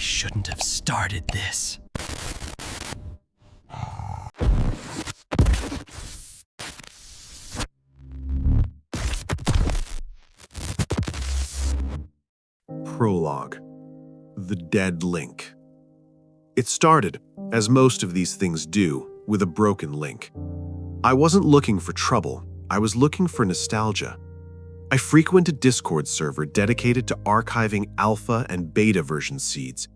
shouldn't have started this. Prologue. The Dead Link. It started, as most of these things do, with a broken link. I wasn't looking for trouble, I was looking for nostalgia. I frequent a Discord server dedicated to archiving alpha and beta version seeds,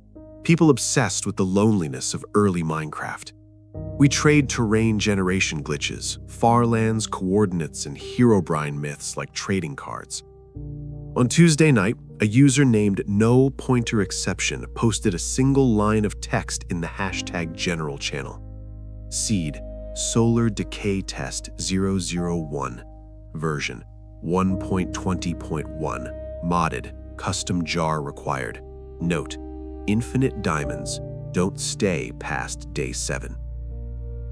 people obsessed with the loneliness of early Minecraft. We trade terrain generation glitches, farlands, coordinates, and Herobrine myths like trading cards. On Tuesday night, a user named No Pointer Exception posted a single line of text in the hashtag general channel. Seed, Solar Decay Test 001, version 1.20.1, modded, custom jar required. Note, infinite diamonds don't stay past day 7.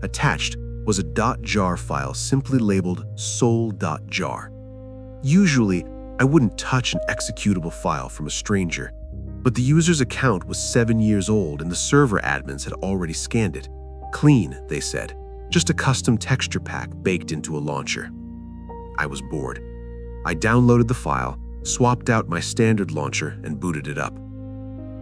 Attached was a .jar file simply labeled Sol.jar. Usually, I wouldn't touch an executable file from a stranger, but the user's account was 7 years old and the server admins had already scanned it. Clean, they said, just a custom texture pack baked into a launcher. I was bored. I downloaded the file, swapped out my standard launcher, and booted it up.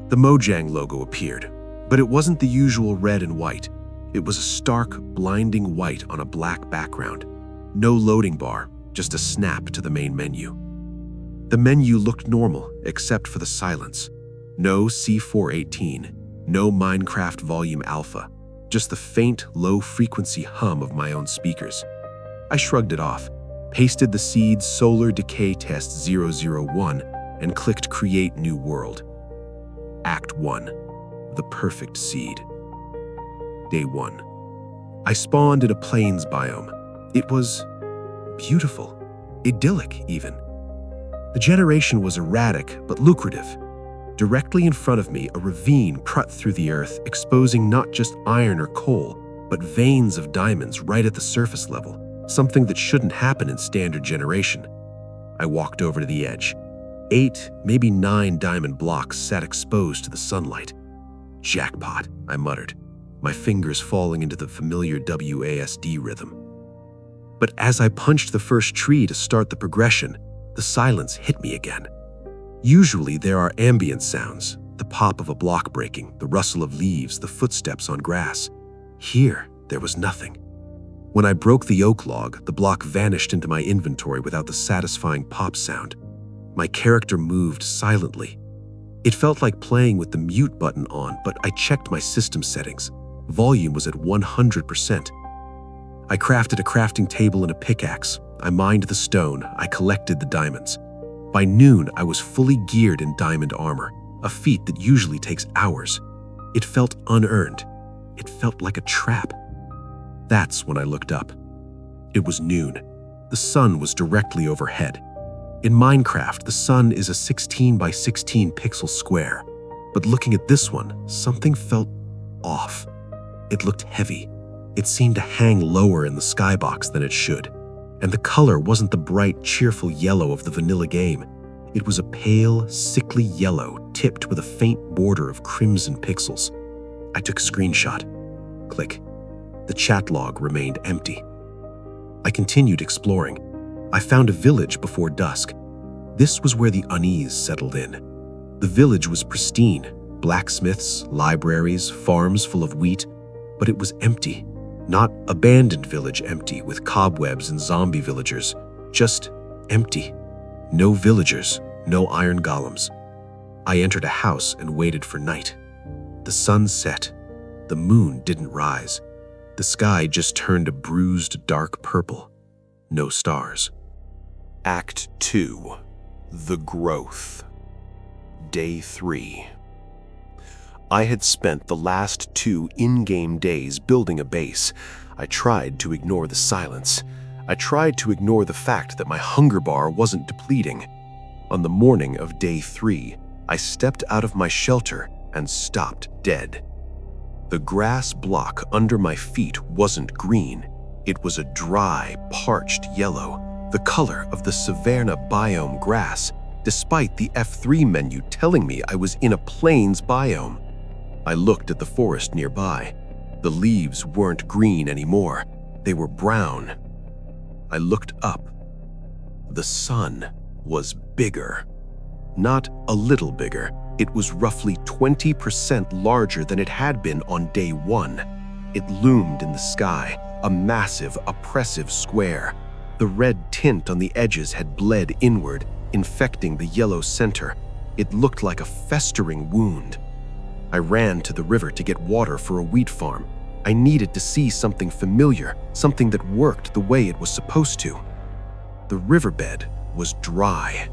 The Mojang logo appeared, but it wasn't the usual red and white. It was a stark, blinding white on a black background. No loading bar, just a snap to the main menu. The menu looked normal, except for the silence. No C418, no Minecraft Volume Alpha, just the faint, low-frequency hum of my own speakers. I shrugged it off, pasted the seed Solar Decay Test 001, and clicked Create New World. Act 1. The Perfect Seed. Day 1. I spawned in a plains biome. It was beautiful, idyllic even. The generation was erratic but lucrative. Directly in front of me, a ravine cut through the earth, exposing not just iron or coal, but veins of diamonds right at the surface level, something that shouldn't happen in standard generation. I walked over to the edge. 8, maybe 9 diamond blocks sat exposed to the sunlight. Jackpot, I muttered, my fingers falling into the familiar WASD rhythm. But as I punched the first tree to start the progression, the silence hit me again. Usually there are ambient sounds, the pop of a block breaking, the rustle of leaves, the footsteps on grass. Here, there was nothing. When I broke the oak log, the block vanished into my inventory without the satisfying pop sound. My character moved silently. It felt like playing with the mute button on, but I checked my system settings. Volume was at 100%. I crafted a crafting table and a pickaxe. I mined the stone, I collected the diamonds. By noon, I was fully geared in diamond armor, a feat that usually takes hours. It felt unearned. It felt like a trap. That's when I looked up. It was noon. The sun was directly overhead. In Minecraft, the sun is a 16 by 16 pixel square. But looking at this one, something felt off. It looked heavy. It seemed to hang lower in the skybox than it should. And the color wasn't the bright, cheerful yellow of the vanilla game. It was a pale, sickly yellow tipped with a faint border of crimson pixels. I took a screenshot. Click. The chat log remained empty. I continued exploring. I found a village before dusk. This was where the unease settled in. The village was pristine. Blacksmiths, libraries, farms full of wheat. But it was empty. Not abandoned village empty with cobwebs and zombie villagers, just empty. No villagers, no iron golems. I entered a house and waited for night. The sun set. The moon didn't rise. The sky just turned a bruised dark purple. No stars. Act 2. The Growth. Day 3. I had spent the last 2 in-game days building a base. I tried to ignore the silence. I tried to ignore the fact that my hunger bar wasn't depleting. On the morning of day 3, I stepped out of my shelter and stopped dead. The grass block under my feet wasn't green. It was a dry, parched yellow, the color of the savanna biome grass, despite the F3 menu telling me I was in a plains biome. I looked at the forest nearby. The leaves weren't green anymore. They were brown. I looked up. The sun was bigger. Not a little bigger. It was roughly 20% larger than it had been on day 1. It loomed in the sky, a massive, oppressive square. The red tint on the edges had bled inward, infecting the yellow center. It looked like a festering wound. I ran to the river to get water for a wheat farm. I needed to see something familiar, something that worked the way it was supposed to. The riverbed was dry.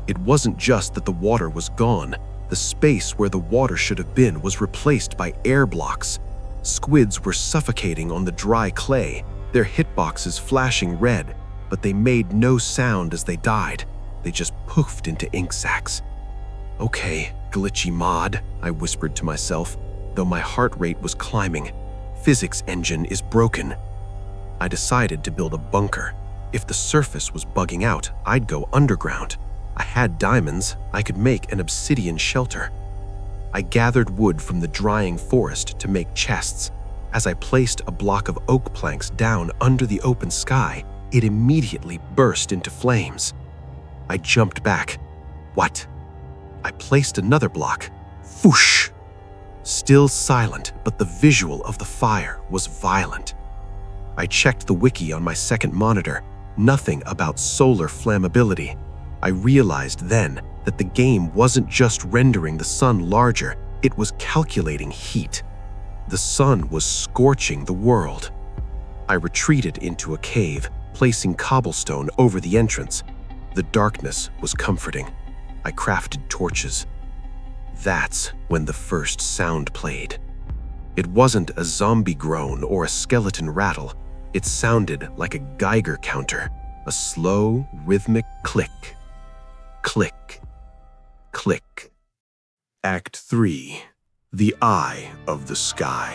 It wasn't just that the water was gone. The space where the water should have been was replaced by air blocks. Squids were suffocating on the dry clay, their hitboxes flashing red, but they made no sound as they died. They just poofed into ink sacs. "Okay, glitchy mod," I whispered to myself, though my heart rate was climbing. Physics engine is broken. I decided to build a bunker. If the surface was bugging out, I'd go underground. I had diamonds. I could make an obsidian shelter. I gathered wood from the drying forest to make chests. As I placed a block of oak planks down under the open sky, it immediately burst into flames. I jumped back. What? I placed another block. Whoosh! Still silent, but the visual of the fire was violent. I checked the wiki on my second monitor. Nothing about solar flammability. I realized then that the game wasn't just rendering the sun larger, it was calculating heat. The sun was scorching the world. I retreated into a cave, placing cobblestone over the entrance. The darkness was comforting. I crafted torches. That's when the first sound played. It wasn't a zombie groan or a skeleton rattle. It sounded like a Geiger counter, a slow, rhythmic click. Click. Click. Act 3. The Eye of the Sky.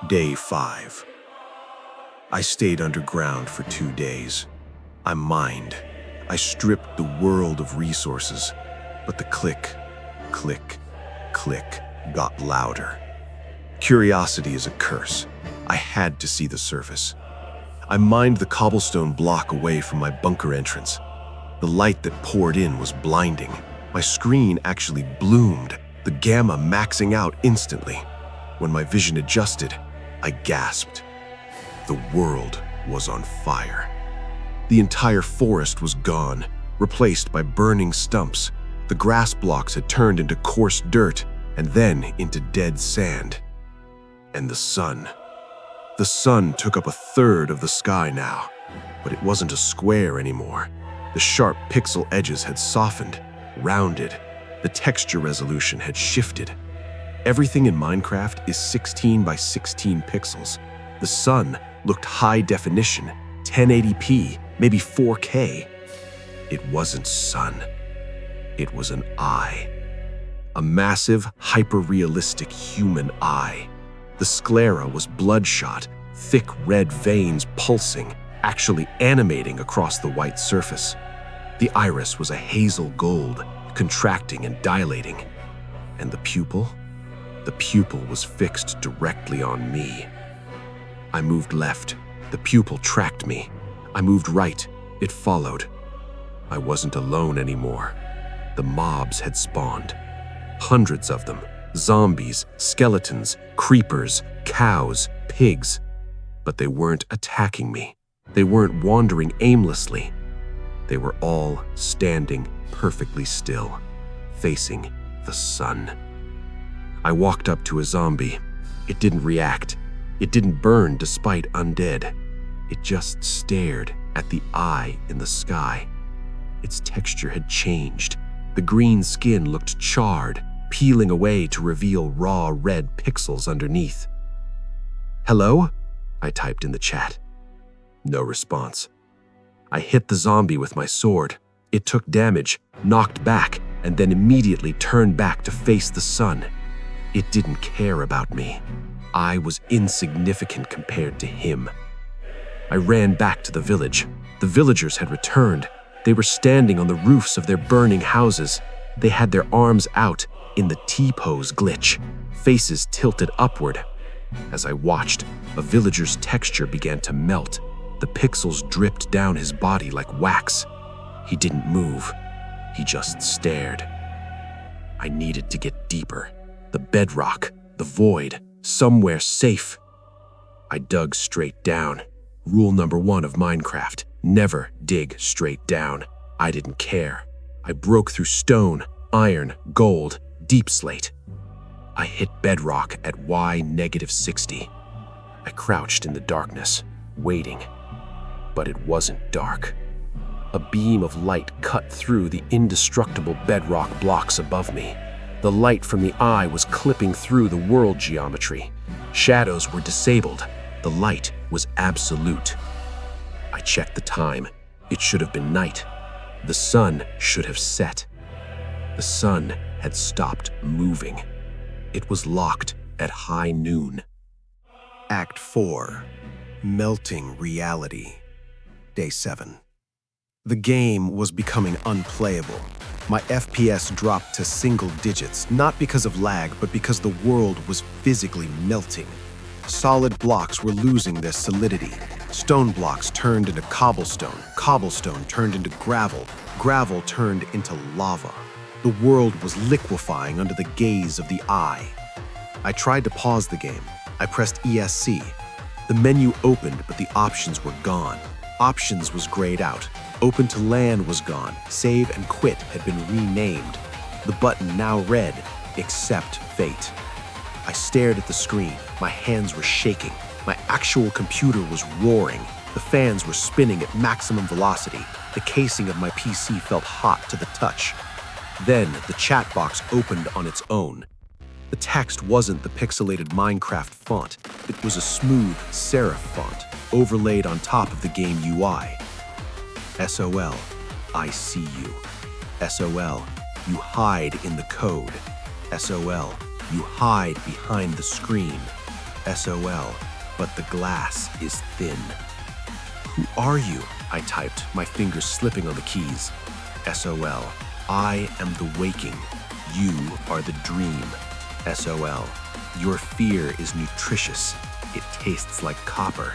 Day 5. I stayed underground for 2 days. I mined. I stripped the world of resources, but the click, click, click got louder. Curiosity is a curse. I had to see the surface. I mined the cobblestone block away from my bunker entrance. The light that poured in was blinding. My screen actually bloomed, the gamma maxing out instantly. When my vision adjusted, I gasped. The world was on fire. The entire forest was gone, replaced by burning stumps. The grass blocks had turned into coarse dirt and then into dead sand. And the sun. The sun took up a third of the sky now, but it wasn't a square anymore. The sharp pixel edges had softened, rounded. The texture resolution had shifted. Everything in Minecraft is 16 by 16 pixels. The sun looked high definition, 1080p, maybe 4K. It wasn't sun. It was an eye. A massive, hyper-realistic human eye. The sclera was bloodshot, thick red veins pulsing, actually animating across the white surface. The iris was a hazel gold, contracting and dilating. And the pupil? The pupil was fixed directly on me. I moved left. The pupil tracked me. I moved right. It followed. I wasn't alone anymore. The mobs had spawned. Hundreds of them. Zombies, skeletons, creepers, cows, pigs. But they weren't attacking me. They weren't wandering aimlessly. They were all standing perfectly still, facing the sun. I walked up to a zombie. It didn't react. It didn't burn despite undead. It just stared at the eye in the sky. Its texture had changed. The green skin looked charred, peeling away to reveal raw red pixels underneath. "Hello?" I typed in the chat. No response. I hit the zombie with my sword. It took damage, knocked back, and then immediately turned back to face the sun. It didn't care about me. I was insignificant compared to him. I ran back to the village. The villagers had returned. They were standing on the roofs of their burning houses. They had their arms out, in the T-pose glitch, faces tilted upward. As I watched, a villager's texture began to melt. The pixels dripped down his body like wax. He didn't move. He just stared. I needed to get deeper. The bedrock, the void, somewhere safe. I dug straight down. Rule number 1 of Minecraft: never dig straight down. I didn't care. I broke through stone, iron, gold, deep slate. I hit bedrock at Y-60. I crouched in the darkness, waiting. But it wasn't dark. A beam of light cut through the indestructible bedrock blocks above me. The light from the eye was clipping through the world geometry. Shadows were disabled. The light was absolute. I checked the time. It should have been night. The sun should have set. The sun had stopped moving. It was locked at high noon. Act 4. Melting Reality. Day 7. The game was becoming unplayable. My FPS dropped to single digits, not because of lag, but because the world was physically melting. Solid blocks were losing their solidity. Stone blocks turned into cobblestone. Cobblestone turned into gravel. Gravel turned into lava. The world was liquefying under the gaze of the eye. I tried to pause the game. I pressed ESC. The menu opened, but the options were gone. Options was grayed out. Open to LAN was gone. Save and quit had been renamed. The button now read, accept fate. I stared at the screen. My hands were shaking. My actual computer was roaring. The fans were spinning at maximum velocity. The casing of my PC felt hot to the touch. Then the chat box opened on its own. The text wasn't the pixelated Minecraft font. It was a smooth serif font, overlaid on top of the game UI. SOL, I see you. SOL, you hide in the code. SOL, you hide behind the screen. SOL, but the glass is thin. Who are you? I typed, my fingers slipping on the keys. SOL, I am the waking. You are the dream. SOL, your fear is nutritious. It tastes like copper.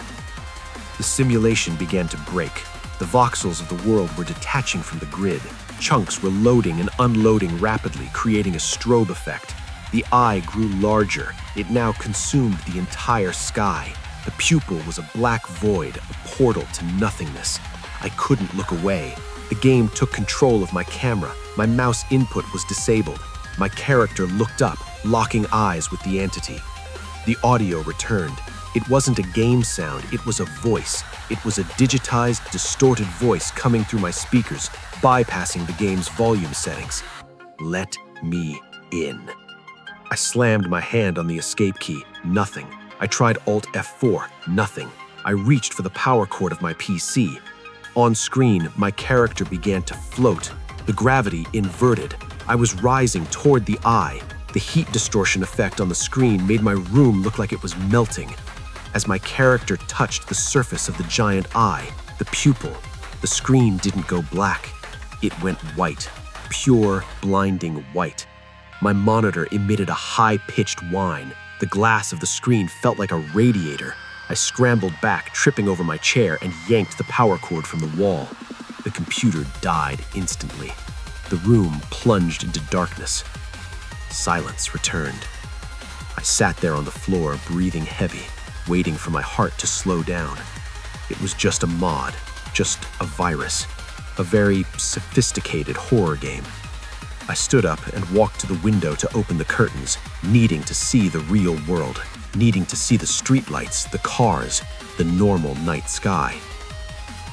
The simulation began to break. The voxels of the world were detaching from the grid. Chunks were loading and unloading rapidly, creating a strobe effect. The eye grew larger. It now consumed the entire sky. The pupil was a black void, a portal to nothingness. I couldn't look away. The game took control of my camera. My mouse input was disabled. My character looked up, locking eyes with the entity. The audio returned. It wasn't a game sound, it was a voice. It was a digitized, distorted voice coming through my speakers, bypassing the game's volume settings. Let me in. I slammed my hand on the escape key. Nothing. I tried Alt F4. Nothing. I reached for the power cord of my PC. On screen, my character began to float. The gravity inverted. I was rising toward the eye. The heat distortion effect on the screen made my room look like it was melting. As my character touched the surface of the giant eye, the pupil, the screen didn't go black. It went white. Pure, blinding white. My monitor emitted a high-pitched whine. The glass of the screen felt like a radiator. I scrambled back, tripping over my chair, and yanked the power cord from the wall. The computer died instantly. The room plunged into darkness. Silence returned. I sat there on the floor, breathing heavy, waiting for my heart to slow down. It was just a mod, just a virus, a very sophisticated horror game. I stood up and walked to the window to open the curtains, needing to see the real world, needing to see the streetlights, the cars, the normal night sky.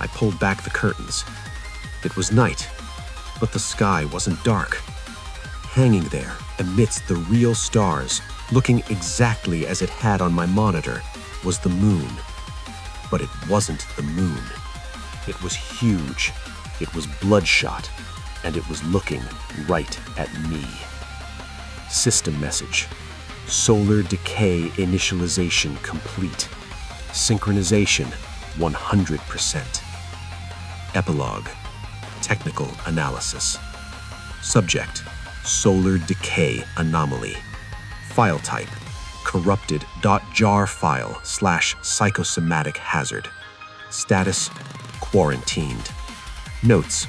I pulled back the curtains. It was night, but the sky wasn't dark. Hanging there, amidst the real stars, looking exactly as it had on my monitor, was the moon. But it wasn't the moon. It was huge. It was bloodshot. And it was looking right at me. System message. Solar decay initialization complete. Synchronization 100%. Epilogue. Technical analysis. Subject. Solar Decay anomaly. File type: corrupted .jar file / psychosomatic hazard. Status: quarantined. Notes: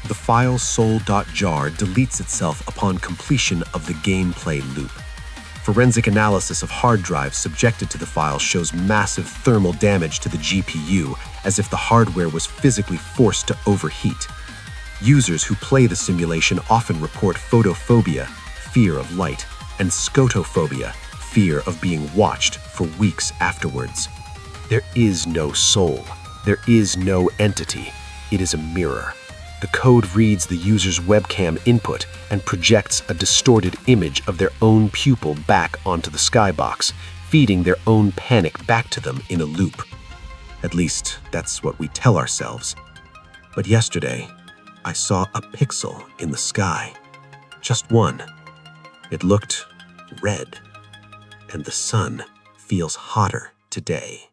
the file Sol.jar deletes itself upon completion of the gameplay loop. Forensic analysis of hard drives subjected to the file shows massive thermal damage to the GPU, as if the hardware was physically forced to overheat. Users who play the simulation often report photophobia, fear of light, and scotophobia, fear of being watched, for weeks afterwards. There is no soul. There is no entity. It is a mirror. The code reads the user's webcam input and projects a distorted image of their own pupil back onto the skybox, feeding their own panic back to them in a loop. At least, that's what we tell ourselves. But yesterday, I saw a pixel in the sky. Just one. It looked red. And the sun feels hotter today.